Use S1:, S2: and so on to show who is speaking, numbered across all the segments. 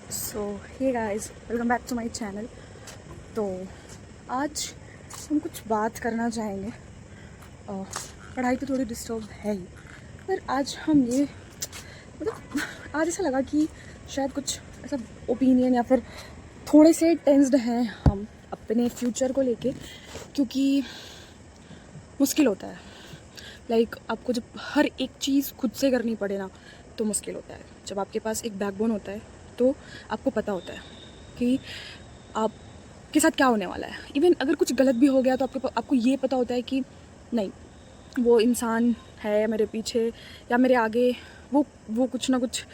S1: So hey guys, welcome back to my channel. तो आज हम कुछ बात करना चाहेंगे। पढ़ाई तो थोड़ी डिस्टर्ब है ही, पर आज हम ये मतलब आज ऐसा लगा कि शायद कुछ ऐसा ओपिनियन या फिर थोड़े से टेंस्ड हैं हम अपने फ्यूचर को लेके, क्योंकि मुश्किल होता है। आपको जब हर एक चीज़ खुद से करनी पड़े ना, तो मुश्किल होता है। जब आपके पास एक बैकबोन होता है तो आपको पता होता है कि आपके साथ क्या होने वाला है। इवन अगर कुछ गलत भी हो गया तो आपको ये पता होता है कि नहीं, वो इंसान है मेरे पीछे या मेरे आगे, वो कुछ ना कुछ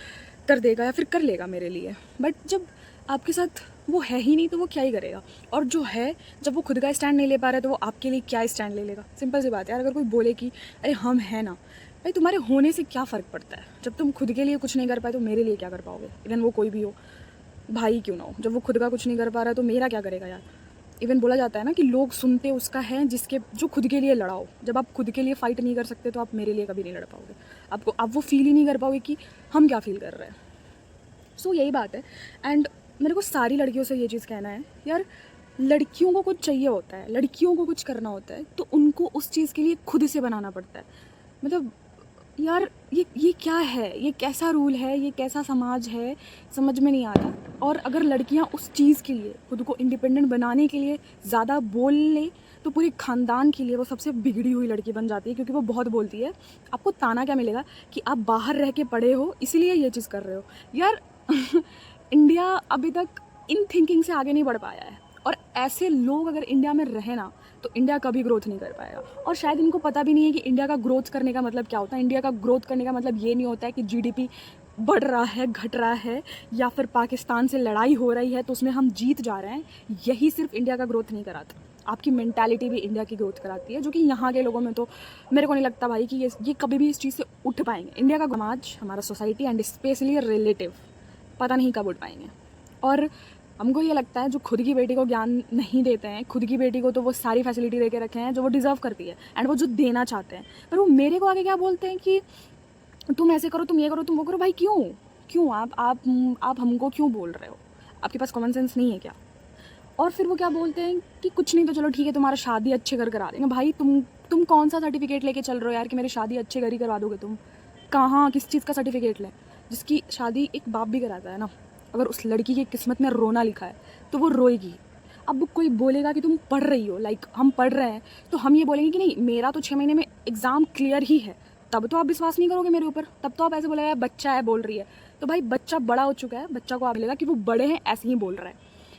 S1: कर देगा या फिर कर लेगा मेरे लिए। बट जब आपके साथ वो है ही नहीं तो वो क्या ही करेगा। और जो है, जब वो खुद का स्टैंड नहीं ले पा रहा है तो वो आपके लिए क्या स्टैंड ले लेगा। सिंपल सी बात है यार। अगर कोई बोले कि अरे हम हैं ना, भाई तुम्हारे होने से क्या फ़र्क पड़ता है। जब तुम खुद के लिए कुछ नहीं कर पाए तो मेरे लिए क्या कर पाओगे। इवन वो कोई भी हो, भाई क्यों ना हो, जब वो खुद का कुछ नहीं कर पा रहा है तो मेरा क्या करेगा यार। इवन बोला जाता है ना कि लोग सुनते उसका है जिसके जो खुद के लिए लड़ाओ। जब आप खुद के लिए फ़ाइट नहीं कर सकते तो आप मेरे लिए कभी नहीं लड़ पाओगे। आप वो फील ही नहीं कर पाओगे कि हम क्या फील कर रहे हैं। सो यही बात है। एंड मेरे को सारी लड़कियों से ये चीज़ कहना है यार, लड़कियों को कुछ चाहिए होता है, लड़कियों को कुछ करना होता है तो उनको उस चीज़ के लिए खुद से बनाना पड़ता है। मतलब यार ये क्या है, ये कैसा रूल है, ये कैसा समाज है, समझ में नहीं आता। और अगर लड़कियां उस चीज़ के लिए खुद को इंडिपेंडेंट बनाने के लिए ज़्यादा बोल ले तो पूरे ख़ानदान के लिए वो सबसे बिगड़ी हुई लड़की बन जाती है, क्योंकि वो बहुत बोलती है। आपको ताना क्या मिलेगा कि आप बाहर रह के पढ़े हो इसीलिए ये चीज़ कर रहे हो यार। इंडिया अभी तक इन थिंकिंग से आगे नहीं बढ़ पाया है, और ऐसे लोग अगर इंडिया में रहे ना तो इंडिया कभी ग्रोथ नहीं कर पाएगा। और शायद इनको पता भी नहीं है कि इंडिया का ग्रोथ करने का मतलब क्या होता है। इंडिया का ग्रोथ करने का मतलब ये नहीं होता है कि जीडीपी बढ़ रहा है, घट रहा है, या फिर पाकिस्तान से लड़ाई हो रही है तो उसमें हम जीत जा रहे हैं। यही सिर्फ इंडिया का ग्रोथ नहीं कराता, आपकी मेंटालिटी भी इंडिया की ग्रोथ कराती है, जो कि यहाँ के लोगों में तो मेरे को नहीं लगता भाई कि ये कभी भी इस चीज़ से उठ पाएंगे। इंडिया का समाज, हमारा सोसाइटी एंड स्पेशली रिलेटिव पता नहीं कब उठ पाएंगे। और हमको ये लगता है जो खुद की बेटी को ज्ञान नहीं देते हैं, खुद की बेटी को तो वो सारी फैसिलिटी दे के रखे हैं जो वो डिज़र्व करती है एंड वो जो देना चाहते हैं, पर वो मेरे को आगे क्या बोलते हैं कि तुम ऐसे करो, तुम ये करो, तुम वो करो। भाई क्यों क्यों आप हमको क्यों बोल रहे हो? आपके पास कॉमन सेंस नहीं है क्या? और फिर वो क्या बोलते हैं कि कुछ नहीं तो चलो ठीक है, तुम्हारा शादी अच्छे घर करा देंगे। भाई तुम कौन सा सर्टिफिकेट लेके चल रहे हो यार कि मेरी शादी अच्छे घर ही करवा दोगे तुम? कहाँ, किस चीज़ का सर्टिफिकेट लें? जिसकी शादी एक बाप भी कराता है ना, अगर उस लड़की की किस्मत में रोना लिखा है तो वो रोएगी। अब कोई बोलेगा कि तुम पढ़ रही हो, हम पढ़ रहे हैं, तो हम ये बोलेंगे कि नहीं मेरा तो 6 महीने में एग्ज़ाम क्लियर ही है, तब तो आप विश्वास नहीं करोगे मेरे ऊपर। तब तो आप ऐसे बोलेगा बच्चा है बोल रही है। तो भाई बच्चा बड़ा हो चुका है, बच्चा को आप बोलेगा कि वो बड़े हैं ऐसे ही बोल रहा है।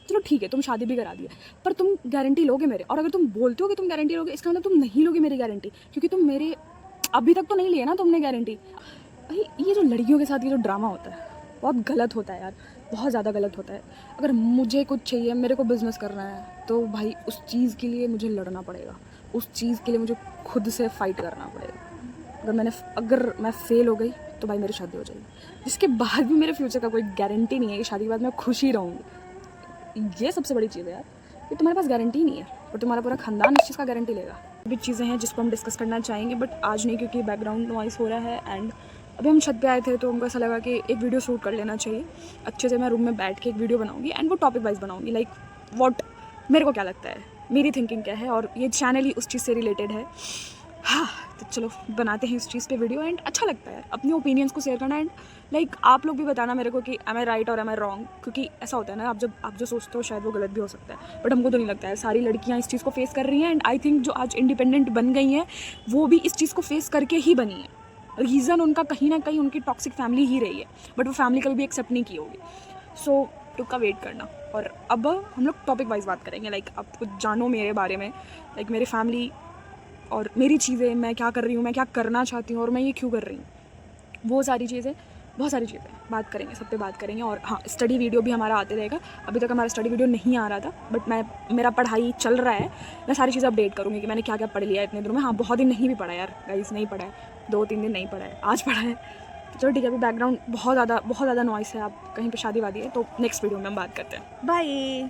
S1: चलो ठीक है, तुम शादी भी करा दी है, पर तुम गारंटी लोगे मेरे? और अगर तुम बोलते हो कि तुम गारंटी लोगे, इसका मतलब तुम नहीं लोगे मेरी गारंटी, क्योंकि तुम मेरे अभी तक तो नहीं लिए ना तुमने गारंटी। भाई ये जो लड़कियों के साथ ये जो ड्रामा होता है बहुत गलत होता है यार, बहुत ज़्यादा गलत होता है। अगर मुझे कुछ चाहिए, मेरे को बिज़नेस करना है, तो भाई उस चीज़ के लिए मुझे लड़ना पड़ेगा, उस चीज़ के लिए मुझे खुद से फाइट करना पड़ेगा। अगर मैं फेल हो गई तो भाई मेरी शादी हो जाएगी, जिसके बाद भी मेरे फ्यूचर का कोई गारंटी नहीं है कि शादी के बाद मैं खुश ही रहूँगी। ये सबसे बड़ी चीज़ है यार, कि तुम्हारे पास गारंटी नहीं है और तुम्हारा पूरा ख़ानदान इस चीज़ का गारंटी लेगा। भी चीज़ें हैं जिसको हम डिस्कस करना चाहेंगे, बट आज नहीं, क्योंकि बैकग्राउंड नॉइस हो रहा है। एंड अभी हम छत पे आए थे तो हमको ऐसा लगा कि एक वीडियो शूट कर लेना चाहिए अच्छे से। मैं रूम में बैठ के एक वीडियो बनाऊंगी एंड वो टॉपिक वाइज बनाऊंगी, व्हाट मेरे को क्या लगता है, मेरी थिंकिंग क्या है, और ये चैनल ही उस चीज़ से रिलेटेड है। हाँ, तो चलो बनाते हैं इस चीज़ पे वीडियो। एंड अच्छा लगता है यार अपने ओपिनियंस को शेयर करना। एंड आप लोग भी बताना मेरे को कि एम आई राइट और एम आई रॉन्ग, क्योंकि ऐसा होता है ना, आप जो सोचते हो शायद वो गलत भी हो सकता है, बट हमको तो नहीं लगता है। सारी लड़कियाँ इस चीज़ को फेस कर रही हैं, एंड आई थिंक जो आज इंडिपेंडेंट बन गई हैं वो भी इस चीज़ को फेस करके ही बनी है। रीज़न उनका कहीं ना कहीं उनकी टॉक्सिक फैमिली ही रही है, बट वो फैमिली कभी भी एक्सेप्ट नहीं की होगी। सो टुका वेट करना। और अब हम लोग टॉपिक वाइज बात करेंगे। आप कुछ जानो मेरे बारे में, मेरे फैमिली और मेरी चीज़ें, मैं क्या कर रही हूँ, मैं क्या करना चाहती हूँ और मैं ये क्यों कर रही हूँ, वो सारी चीज़ें, बहुत सारी चीज़ें बात करेंगे, सब पे बात करेंगे। और हाँ, स्टडी वीडियो भी हमारा आते रहेगा। अभी तक हमारा स्टडी वीडियो नहीं आ रहा था, बट मेरा पढ़ाई चल रहा है। मैं सारी चीज़ें अपडेट करूँगी कि मैंने क्या क्या पढ़ लिया है इतने दिनों में। हाँ, बहुत दिन नहीं भी पढ़ा यार गाइस, नहीं पढ़ा है, 2-3 दिन नहीं पढ़ा है, आज पढ़ा है। तो चलो ठीक है, अभी बैकग्राउंड बहुत ज़्यादा नॉइस है, आप कहीं पर शादी वादी है, तो नेक्स्ट वीडियो में हम बात करते हैं। बाय।